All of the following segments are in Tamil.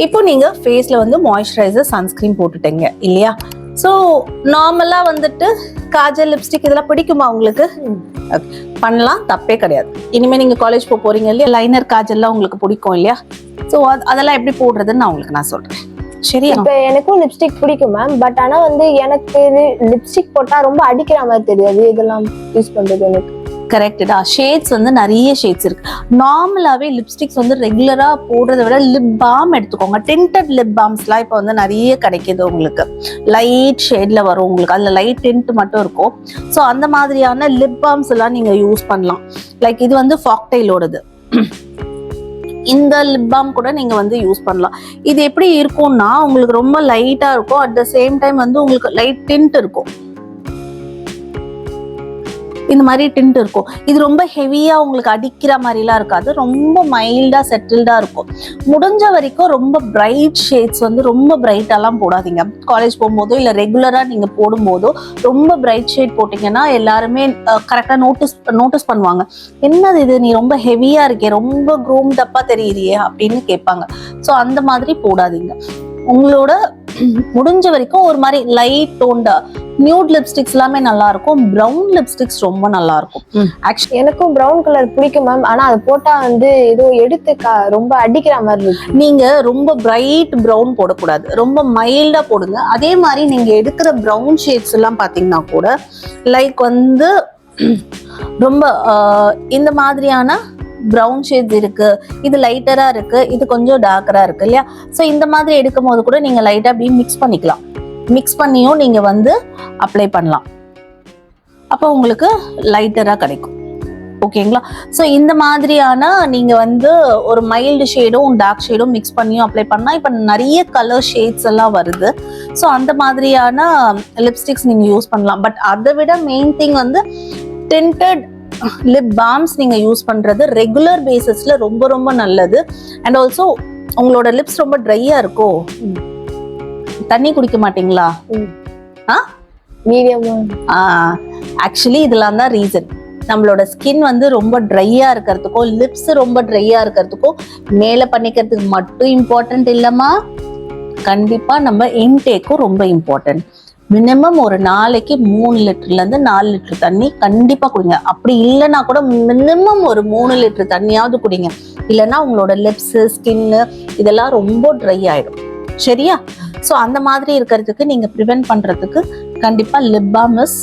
இப்போ நீங்க ஃபேஸ்ல வந்து மாய்ஸ்சரைசர் சன்ஸ்கிரீன் போட்டுட்டீங்க இல்லையா? ஸோ நார்மலா வந்துட்டு காஜல் லிப்ஸ்டிக் இதெல்லாம் பிடிக்குமா உங்களுக்கு? பண்ணலாம், தப்பே கிடையாது. இனிமே நீங்க காலேஜ் போறீங்க இல்லையா, லைனர் காஜல்லாம் உங்களுக்கு பிடிக்கும் இல்லையா? ஸோ அதெல்லாம் எப்படி போடுறதுன்னு நான் சொல்றேன். சரியா? இப்ப எனக்கும் லிப்ஸ்டிக் பிடிக்கும் மேம். பட் ஆனா வந்து எனக்கு லிப்ஸ்டிக் போட்டா ரொம்ப அடிக்கிற மாதிரி தெரியாது. இதெல்லாம் யூஸ் பண்றது எனக்கு கரெக்டா. ஷேட்ஸ் வந்து நிறைய ஷேட்ஸ் இருக்கு. நார்மலாவே லிப்ஸ்டிக்ஸ் வந்து ரெகுலரா போடுறதை விட லிப் பாம் எடுத்துக்கோங்க. டிண்டட் லிப் பாம்ஸ்லாம் இப்போ வந்து நிறைய கிடைக்குது உங்களுக்கு. லைட் ஷேட்ல வரும் உங்களுக்கு, அதுல லைட் டிண்ட் மட்டும் இருக்கும். ஸோ அந்த மாதிரியான லிப் பாம்ஸ் எல்லாம் நீங்க யூஸ் பண்ணலாம். லைக் இது வந்து ஃபாக்டைலோடது. இந்த லிப் பாம் கூட நீங்க வந்து யூஸ் பண்ணலாம். இது எப்படி இருக்கும்னா உங்களுக்கு ரொம்ப லைட்டா இருக்கும், அட் த சேம் டைம் வந்து உங்களுக்கு லைட் டிண்ட் இருக்கும். இந்த மாதிரி டிண்ட் இருக்கும். இது ரொம்ப ஹெவியா உங்களுக்கு அடிக்கிற மாதிரிலாம் இருக்காது, ரொம்ப மைல்டா செட்டில்டா இருக்கும். முடிஞ்ச வரைக்கும் ரொம்ப பிரைட் ஷேட்ஸ் வந்து ரொம்ப பிரைட்டாலாம் போடாதீங்க. காலேஜ் போகும்போதோ இல்லை ரெகுலரா நீங்க போடும்போதோ ரொம்ப பிரைட் ஷேட் போட்டீங்கன்னா எல்லாருமே கரெக்டா நோட்டீஸ் பண்ணுவாங்க. என்னது இது, நீ ரொம்ப ஹெவியா இருக்கே, ரொம்ப க்ரூம்ட் அப்பா தெரியுறியே அப்படின்னு கேட்பாங்க. ஸோ அந்த மாதிரி போடாதீங்க. உங்களோட முடிஞ்ச வரைக்கும் ஒரு மாதிரி லைட் டோன்டா நியூட் லிப்ஸ்டிக்ஸ் எல்லாமே நல்லா இருக்கும். பிரவுன் லிப்ஸ்டிக்ஸ் ரொம்ப நல்லா இருக்கும். ஆக்சுவலி எனக்கும் பிரவுன் கலர் பிடிக்கும் மேம். ஆனா அது போட்டா வந்து ஏதோ எடுத்து ரொம்ப அடிக்கிற மாதிரி இருக்கு. நீங்க ரொம்ப பிரைட் பிரவுன் போடக்கூடாது, ரொம்ப மைல்டா போடுங்க. அதே மாதிரி நீங்க எடுக்கிற பிரவுன் ஷேட்ஸ் எல்லாம் பாத்தீங்கன்னா கூட லைக் வந்து ரொம்ப இந்த மாதிரியான பிரவுன் ஷேட்ஸ் இருக்கு, இது லைட்டரா இருக்கு, இது கொஞ்சம் டார்க்கரா இருக்கு இல்லையா? ஸோ இந்த மாதிரி எடுக்கும் போது கூட நீங்க லைட்டா அப்படி மிக்ஸ் பண்ணிக்கலாம். மிக்ஸ் பண்ணியும் நீங்க வந்து அப்ளை பண்ணலாம். அப்போ உங்களுக்கு லைட்டரா கிடைக்கும். ஓகேங்களா? ஸோ இந்த மாதிரியான நீங்க வந்து ஒரு மைல்டு ஷேடும் டார்க் ஷேடும் மிக்ஸ் பண்ணியும் அப்ளை பண்ணா இப்போ நிறைய கலர் ஷேட்ஸ் எல்லாம் வருது. ஸோ அந்த மாதிரியான லிப்ஸ்டிக்ஸ் நீங்க யூஸ் பண்ணலாம். பட் அதை விட மெயின் திங் வந்து டிண்டட் லிப் பாம்ஸ் நீங்க யூஸ் பண்றது ரெகுலர் பேசிஸ்ல ரொம்ப ரொம்ப நல்லது. அண்ட் ஆல்சோ உங்களோட லிப்ஸ் ரொம்ப ட்ரையா இருக்கோ, தண்ணி குடிக்க மாட்டீங்களா? ஆக்சுவலி இதெல்லாம் தான் ரீசன். நம்மளோட ஸ்கின் வந்து ரொம்ப ட்ரையா இருக்கிறதுக்கும் லிப்ஸ் ரொம்ப ட்ரையா இருக்கிறதுக்கும் மேல பண்ணிக்கிறதுக்கு மட்டும் இம்பார்ட்டன்ட் இல்லம்மா, கண்டிப்பா நம்ம இன்டேக்கும் ரொம்ப இம்பார்ட்டன்ட். மினிமம் ஒரு நாளைக்கு 3 லிட்டர்ல இருந்து 4 லிட்டர் தண்ணி கண்டிப்பா குடிங்க. அப்படி இல்லைன்னா கூட மினிமம் ஒரு 3 லிட்டர் தண்ணியாவது குடிங்க. இல்லைன்னா உங்களோட லிப்ஸ் ஸ்கின்னு இதெல்லாம் ரொம்ப ட்ரை ஆயிடும். சரியா? ஸோ அந்த மாதிரி இருக்கிறதுக்கு நீங்க ப்ரிவென்ட் பண்றதுக்கு கண்டிப்பா லிப் பாம் இஸ்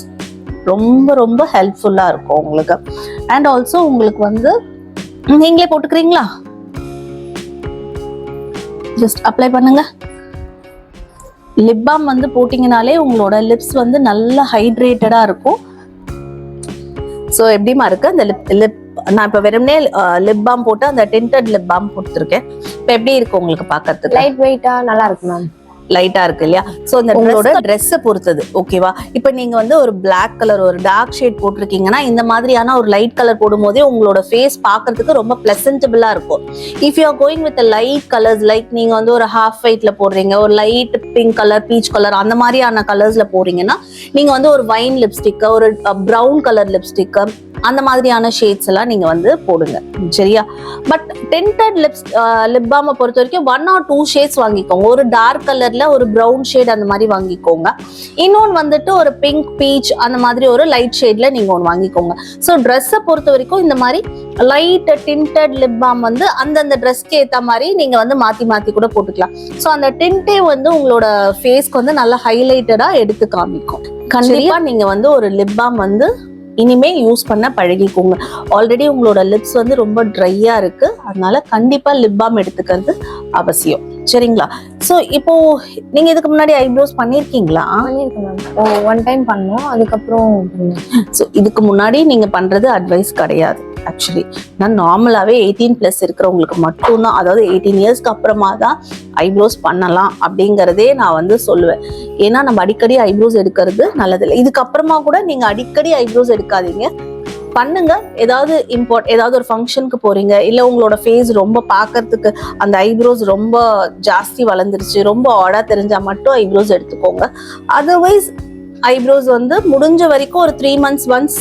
ரொம்ப ரொம்ப ஹெல்ப்ஃபுல்லா இருக்கும் உங்களுக்கு. அண்ட் ஆல்சோ உங்களுக்கு வந்து நீங்களே போட்டுக்கிறீங்களா? ஜஸ்ட் அப்ளை பண்ணுங்க. லிப் பாம் வந்து போட்டீங்கனாலே உங்களோட லிப்ஸ் வந்து நல்ல ஹைட்ரேட்டடா இருக்கும். ஸோ எப்படிமா இருக்கு அந்த லிப் நான் இப்போ வெறும்னே லிப் பாம் போட்டு அந்த டிண்டட் லிப் பாம் கொடுத்துருக்கேன். இப்போ எப்படி இருக்கு உங்களுக்கு பார்க்கறதுக்கு? லைட் வெயிட்டா நல்லா இருக்கு மேம். லைட்டா இருக்கு இல்லையா? சோ இந்த உங்களோட ட்ரெஸ்ஸை பொறுத்தது. ஓகேவா? இப்ப நீங்க வந்து ஒரு பிளாக் கலர் ஒரு டார்க் ஷேட் போட்டிருக்கீங்கன்னா இந்த மாதிரியான ஒரு லைட் கலர் போடும்போதே உங்களோட ஃபேஸ் பார்க்கிறதுக்கு ரொம்ப பிளசன்டபிளா இருக்கும். If you are going with light colours, like நீங்க வந்து ஒரு ஹாஃப் ஒயிட்ல போடுறீங்க, ஒரு light pink colour, peach colour, அந்த மாதிரியான கலர்ஸ்ல போறீங்கன்னா நீங்க வந்து ஒரு வைன் லிப்ஸ்டிக், ஒரு ப்ரௌன் கலர் லிப்ஸ்டிக், அந்த மாதிரியான ஷேட்ஸ் எல்லாம் நீங்க வந்து போடுங்க. சரியா? பட் டிண்டட் லிப் பாமை பொறுத்த வரைக்கும் 1 or 2 ஷேட்ஸ் வாங்கிக்கோங்க. ஒரு டார்க் கலர்ல ஒரு ப்ரௌன் ஷேட் அந்த மாதிரி வாங்கிக்கோங்க. இன்னொன்று வந்துட்டு ஒரு பிங்க் பீச் அந்த மாதிரி ஒரு லைட் ஷேட்ல நீங்க ஒன்று வாங்கிக்கோங்க. ஸோ ட்ரெஸ்ஸை பொறுத்த வரைக்கும் இந்த மாதிரி லைட் டிண்டட் லிப் பாம் வந்து அந்தந்த ட்ரெஸ்க்கு ஏற்ற மாதிரி நீங்க வந்து மாத்தி மாத்தி கூட போட்டுக்கலாம். ஸோ அந்த டிண்டே வந்து உங்களோட ஃபேஸ்க்கு வந்து நல்லா ஹைலைட்டடா எடுத்து காமிக்கும். கண்டிப்பா நீங்க வந்து ஒரு லிப் பாம் வந்து இனிமே யூஸ் பண்ண பழகிக்கோங்க. ஆல்ரெடி உங்களோட லிப்ஸ் வந்து ரொம்ப ட்ரையா இருக்கு, அதனால கண்டிப்பா லிப் பாம் எடுத்துக்கிறது அவசியம். சரிங்களா? ஸோ இப்போ நீங்க இதுக்கு முன்னாடி ஐப்ரோஸ் பண்ணிருக்கீங்களா? ஒன் டைம் பண்ணோம், அதுக்கப்புறம். ஸோ இதுக்கு முன்னாடி நீங்க பண்றது அட்வைஸ் கிடையாது. ஆக்சுவலி நான் நார்மலாவே 18+ இருக்கிறவங்களுக்கு மட்டும்தான், அதாவது 18 இயர்ஸ்க்கு அப்புறமா தான் ஐப்ரோஸ் பண்ணலாம் அப்படிங்கறதே நான் வந்து சொல்லுவேன். ஏன்னா நம்ம அடிக்கடி ஐப்ரோஸ் எடுக்கிறது நல்லதில்லை. இதுக்கப்புறமா கூட நீங்க அடிக்கடி ஐப்ரோஸ் எடுக்காதீங்க, பண்ணுங்க. ஏதாவது ஒரு ஃபங்க்ஷனுக்கு போறீங்க, இல்ல உங்களோட ஃபேஸ் ரொம்ப பார்க்கறதுக்கு அந்த ஐப்ரோஸ் ரொம்ப ஜாஸ்தி வளர்ந்துருச்சு, ரொம்ப ஆடா தெரிஞ்சா மட்டும் ஐப்ரோஸ் எடுத்துக்கோங்க. அதர்வைஸ் ஐப்ரோஸ் வந்து முடிஞ்ச வரைக்கும் ஒரு 3 months once,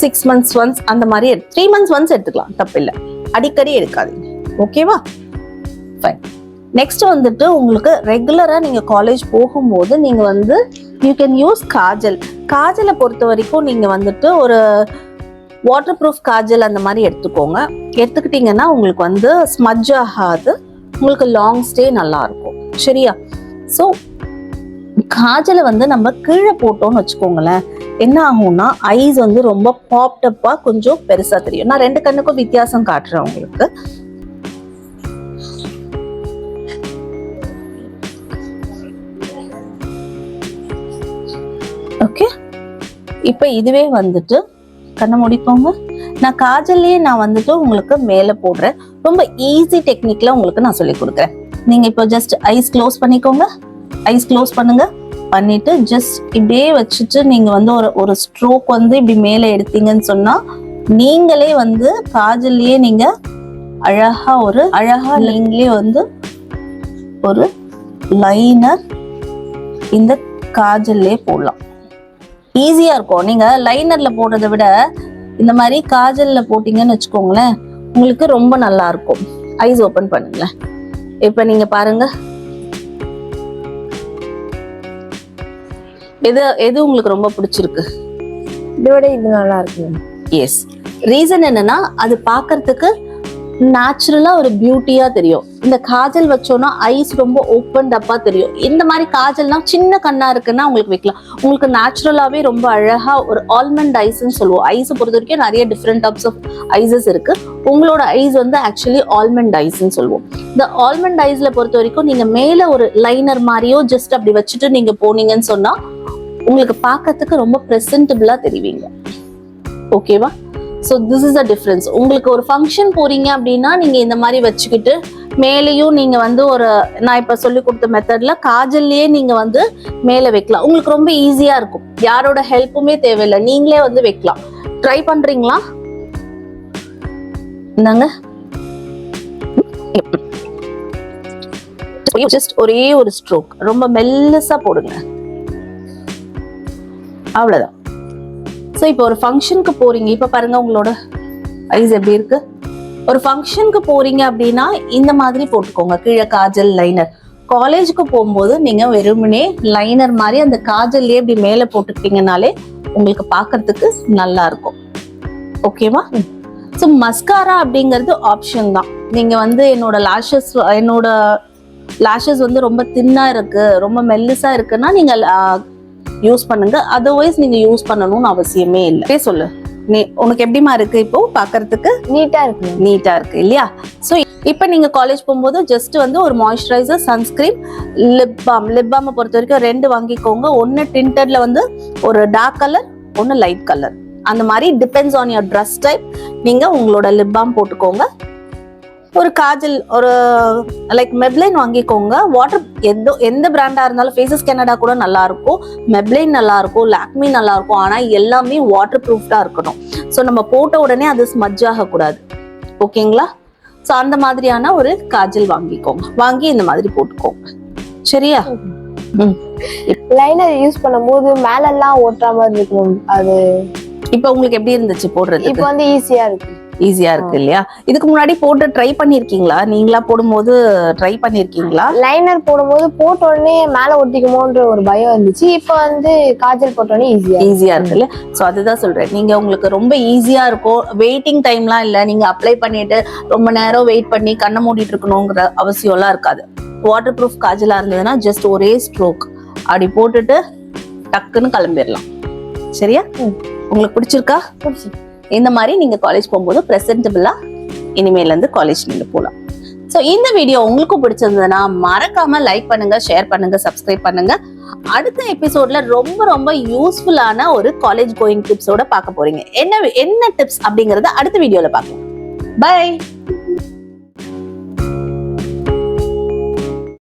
6 months once அந்த மாதிரி 3 months once எடுத்துக்கலாம், தப்பு இல்லை. அடிக்கடி எடுக்காதீங்க. ஓகேவா? ஃபைன். நெக்ஸ்ட் வந்துட்டு உங்களுக்கு ரெகுலரா நீங்க காலேஜ் போகும்போது நீங்க வந்து யூ கேன் யூஸ் காஜல். காஜலை பொறுத்த வரைக்கும் நீங்க வந்துட்டு ஒரு வாட்டர் ப்ரூஃப் காஜல் அந்த மாதிரி எடுத்துக்கோங்க. எடுத்துக்கிட்டீங்கன்னா உங்களுக்கு வந்து ஸ்மட்ஜ் ஆகாது, உங்களுக்கு லாங் ஸ்டே நல்லா இருக்கும். சரியா? ஸோ காஜலை வந்து நம்ம கீழே போட்டோம்னு வச்சுக்கோங்களேன், என்ன ஆகும்னா ஐஸ் வந்து ரொம்ப பாப்டப்பா கொஞ்சம் பெருசா தெரியும். நான் 2 கண்ணுக்கும் வித்தியாசம் காட்டுறேன் உங்களுக்கு. ஓகே, இப்ப இதுவே வந்துட்டு கண்ணை முடிக்கோங்க. நான் காஜல்லையே நான் வந்துட்டு உங்களுக்கு மேல போடுறேன். ரொம்ப ஈஸி டெக்னிக்ல உங்களுக்கு நான் சொல்லி கொடுக்குறேன். நீங்க இப்போ ஜஸ்ட் ஐஸ் க்ளோஸ் பண்ணிக்கோங்க. ஐஸ் க்ளோஸ் பண்ணுங்க. பண்ணிட்டு ஜஸ்ட் இப்படியே வச்சுட்டு நீங்க வந்து ஒரு ஸ்ட்ரோக் வந்து இப்படி மேல எடுத்தீங்கன்னு சொன்னா நீங்களே வந்து காஜல்லையே நீங்க அழகா நீங்களே வந்து ஒரு லைனர் இந்த காஜல்லே போடலாம். ஈஸியா இருக்கும். நீங்க லைனர்ல போடுறதை விட இந்த மாதிரி காஜல்ல போட்டீங்கன்னு வச்சுக்கோங்களேன், உங்களுக்கு ரொம்ப நல்லா இருக்கும். ஐஸ் ஓபன் பண்ணுங்களேன். இப்ப நீங்க பாருங்க, எது உங்களுக்கு ரொம்ப பிடிச்சிருக்கு? இதோட இது நல்லா இருக்கு. எஸ், ரீசன் என்னன்னா அது பாக்குறதுக்கு நேச்சுரலா ஒரு பியூட்டியா தெரியும். இந்த காஜல் வச்சோம்னா ஐஸ் ரொம்ப ஓப்பன் அப்பா தெரியும். இந்த மாதிரி காஜல்லாம் சின்ன கண்ணா இருக்குன்னா உங்களுக்கு வைக்கலாம். உங்களுக்கு நேச்சுரலாவே ரொம்ப அழகா ஒரு ஆல்மண்ட் ஐஸ்ன்னு சொல்லுவோம். ஐஸ் பொறுத்த வரைக்கும் நிறைய டிஃப்ரெண்ட் டைப்ஸ் ஆஃப் ஐசஸ் இருக்கு. உங்களோட ஐஸ் வந்து ஆக்சுவலி ஆல்மண்ட் ஐஸ்ன்னு சொல்லுவோம். இந்த ஆல்மண்ட் ஐஸ்ல பொறுத்த வரைக்கும் நீங்க மேல ஒரு லைனர் மாதிரியோ ஜஸ்ட் அப்படி வச்சுட்டு நீங்க போனீங்கன்னு சொன்னா உங்களுக்கு பார்க்கறதுக்கு ரொம்ப பிரசன்டபிளா தெரிவிங்க. ஓகேவா? So this is a difference. உங்களுக்கு ஒரு ஃபங்க்ஷன் போறீங்க அப்படின்னா நீங்க இந்த மாதிரி வச்சுக்கிட்டு மேலேயும் நீங்க வந்து ஒரு நான் இப்ப சொல்லி கொடுத்த மெத்தட்ல காஜல்லையே நீங்க வந்து மேல வைக்கலாம். உங்களுக்கு ரொம்ப ஈஸியா இருக்கும். யாரோட ஹெல்ப்புமே தேவையில்லை, நீங்களே வந்து வைக்கலாம். ட்ரை பண்றீங்களா? என்னங்க, ஜஸ்ட் ஒரே ஒரு ஸ்ட்ரோக் ரொம்ப மெல்லஸா போடுங்க, அவ்வளவுதான். ஸோ இப்போ ஒரு ஃபங்க்ஷனுக்கு போறீங்க, இப்ப பாருங்க உங்களோட ஐஸ் எப்படி இருக்கு. ஒரு ஃபங்க்ஷனுக்கு போறீங்க அப்படின்னா இந்த மாதிரி போட்டுக்கோங்க கீழே காஜல் லைனர். காலேஜுக்கு போகும்போது நீங்க வெறுமனே லைனர் மாதிரி அந்த காஜல்லே இப்படி மேல போட்டுக்கிட்டீங்கனாலே உங்களுக்கு பார்க்கிறதுக்கு நல்லா இருக்கும். ஓகேவா? ஸோ மஸ்காரா அப்படிங்கிறது ஆப்ஷன் தான். நீங்க வந்து என்னோட லாஷஸ் வந்து ரொம்ப தின்னா இருக்கு, ரொம்ப மெல்லிசா இருக்குன்னா நீங்க யூஸ் பண்ணுங்க. அதர்வைஸ் நீங்க யூஸ் பண்ணணும்னு அவசியமே இல்லை. சொல்லு, உனக்கு எப்படிமா இருக்கு? இப்போ பாக்குறதுக்கு நீட்டா இருக்கு இல்லையா? சோ இப்ப நீங்க காலேஜ் போகும்போது ஜஸ்ட் வந்து ஒரு மாய்ஸ்சரைசர், சன்ஸ்கிரீன், லிப் பாம் பொறுத்த வரைக்கும் 2 வாங்கிக்கோங்க. ஒன்னு டிண்டட்ல வந்து ஒரு டார்க் கலர், ஒன்னு லைட் கலர். அந்த மாதிரி depends on your dress type. நீங்க உங்களோட லிப் பாம் போட்டுக்கோங்க. ஒரு காஜல், ஒரு லைக் மெப்ளைன் வாங்கிக்கோங்க. வாட்டர் எந்த பிராண்டா இருந்தாலும், ஃபேஸஸ் கனடா கூட நல்லா இருக்கும், மெப்ளைன் நல்லா இருக்கும், லாக்மி நல்லா இருக்கும். ஆனா எல்லாமே வாட்டர் ப்ரூஃப்டா இருக்கணும். ஸோ நம்ம போட்ட உடனே அது ஸ்மட்ஜ் ஆகக்கூடாது. ஓகேங்களா? ஸோ அந்த மாதிரியான ஒரு காஜல் வாங்கிக்கோங்க. வாங்கி இந்த மாதிரி போட்டுக்கோங்க. சரியா? லைனர் யூஸ் பண்ணும்போது மேல எல்லாம் ஓட்டுற மாதிரி இருக்கும். அது இப்ப உங்களுக்கு எப்படி இருந்துச்சு போடுறது? இப்ப வந்து ஈஸியா இருக்கு இல்லையா? இதுக்கு முன்னாடி போட்டு ட்ரை பண்ணிருக்கீங்களா? நீங்களா போடும்போது ட்ரை பண்ணிருக்கீங்களா? லைனர் போடும்போது போட்ட உடனே மேல ஒட்டிக்குமோன்ற ஒரு பயம் இருந்துச்சு. இப்ப வந்து காஜல் போட்ட உடனே ஈஸியா இருக்கு இல்ல? சோ அதுதான் சொல்றேன். நீங்க உங்களுக்கு ரொம்ப ஈஸியா இருக்கும். வெயிட்டிங் டைம்லாம் இல்ல. நீங்க அப்ளை பண்ணிட்டு ரொம்ப நேரம் வெயிட் பண்ணி கண்ணை மூடிட்டு இருக்கணுங்கிற அவசியம் எல்லாம் இருக்காது. வாட்டர் ப்ரூஃப் காஜலா இருந்ததுன்னா ஜஸ்ட் ஒரே ஸ்ட்ரோக் அப்படி போட்டுட்டு டக்குன்னு கிளம்பிடலாம். சரியா? உங்களுக்கு பிடிச்சிருக்கா? இந்த மாதிரி நீங்க காலேஜ் போகும்போது பிரசன்டபிளா இனிமேல இருந்து காலேஜ் நீங்க போகலாம். ஸோ இந்த வீடியோ உங்களுக்கு பிடிச்சிருந்ததுன்னா மறக்காம லைக் பண்ணுங்க, ஷேர் பண்ணுங்க, சப்ஸ்கிரைப் பண்ணுங்க. அடுத்த எபிசோட்ல ரொம்ப ரொம்ப யூஸ்ஃபுல்லான ஒரு காலேஜ் கோயிங் டிப்ஸோட பார்க்க போறீங்க. என்ன டிப்ஸ் அப்படிங்கறத அடுத்த வீடியோல பார்க்கலாம். பை.